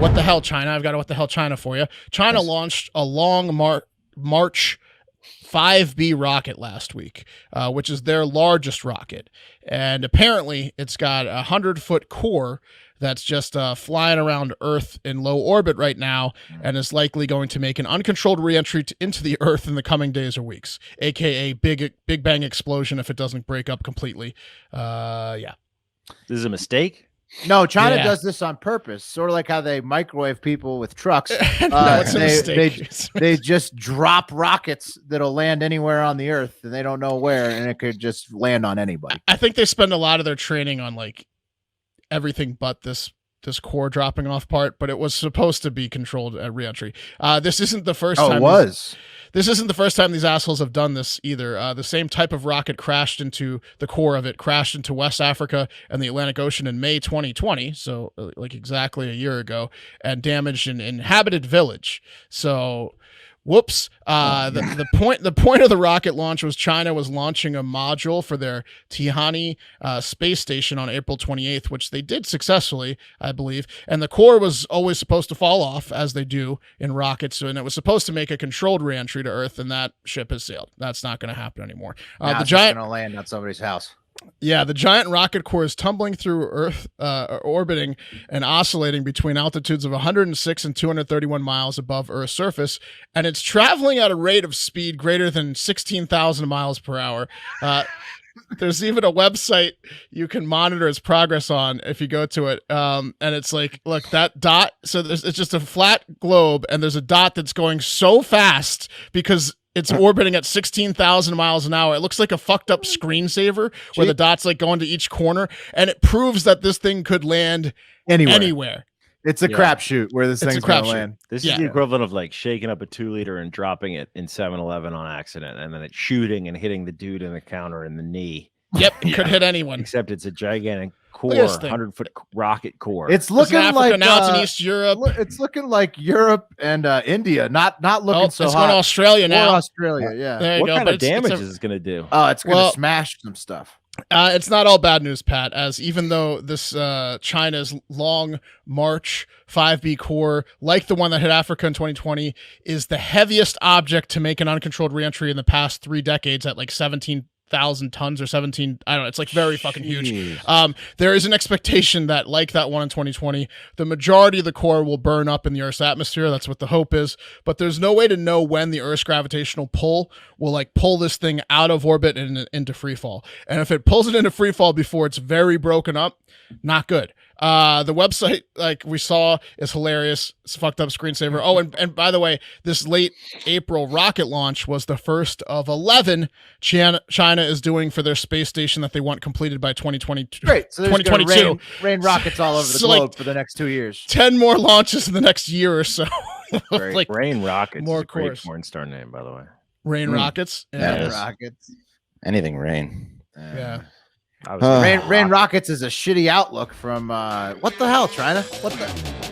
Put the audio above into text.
What the hell, China? I've got a what the hell, China for you. China launched a long March 5B rocket last week, which is their largest rocket. And apparently it's got a 100-foot core that's just flying around Earth in low orbit right now and is likely going to make an uncontrolled reentry into the Earth in the coming days or weeks, a.k.a. Big Bang explosion if it doesn't break up completely. Yeah. This is a mistake? No, China does this on purpose, sort of like how they microwave people with trucks. No, it's a mistake. They just drop rockets that'll land anywhere on the Earth, and they don't know where, and it could just land on anybody. I think they spend a lot of their training on like everything but this core dropping off part, but it was supposed to be controlled at reentry. This isn't the first time. This isn't the first time these assholes have done this either. The same type of rocket crashed into the core of it, crashed into West Africa and the Atlantic Ocean in May 2020, so like exactly a year ago, and damaged an inhabited village. So, whoops. The point of the rocket launch was China was launching a module for their Tihani space station on April 28th, which they did successfully, I believe. And the core was always supposed to fall off, as they do in rockets, and it was supposed to make a controlled reentry to Earth, and that ship has sailed. That's not going to happen anymore. The giant going to land on somebody's house. Yeah, the giant rocket core is tumbling through Earth, orbiting and oscillating between altitudes of 106 and 231 miles above Earth's surface, and it's traveling at a rate of speed greater than 16,000 miles per hour. There's even a website you can monitor its progress on if you go to it, and it's like, look, that dot, so it's just a flat globe, and there's a dot that's going so fast because it's orbiting at 16,000 miles an hour. It looks like a fucked up screensaver where the dots like go into each corner, and it proves that this thing could land anywhere. It's a crapshoot where this thing's going to land. This is the equivalent of like shaking up a 2-liter and dropping it in 7-Eleven on accident, and then it's shooting and hitting the dude in the counter in the knee. Yep, it could hit anyone. Except it's a gigantic core, 100-foot rocket core. It's looking like now it's in East Europe. It's looking like Europe and India. Not looking so it's hot. Going to Australia now. Australia, yeah. There you what go. kind of damage is it going to do? Oh, it's going to smash some stuff. It's not all bad news, Pat, as even though this China's long March 5B core, like the one that hit Africa in 2020, is the heaviest object to make an uncontrolled reentry in the past 3 decades at like 17,000 tons or 17, I don't know, it's like very fucking huge. There is an expectation that, like that one in 2020, the majority of the core will burn up in the Earth's atmosphere. That's what the hope is, but there's no way to know when the Earth's gravitational pull will like pull this thing out of orbit and into free fall. And if it pulls it into free fall before it's very broken up, not good. The website, like we saw, is hilarious. It's a fucked up screensaver. Oh, and by the way, this late April rocket launch was the first of 11 China is doing for their space station that they want completed by 2022. Great. So 2022. Rain rockets all over the globe for the next 2 years. 10 more launches in the next year or so. Like Rain Rockets more is a great porn star name, by the way. Rain Rockets? Yeah. Rockets. Anything rain. Yeah. Rain Rockets is a shitty outlook from what the hell, China? What the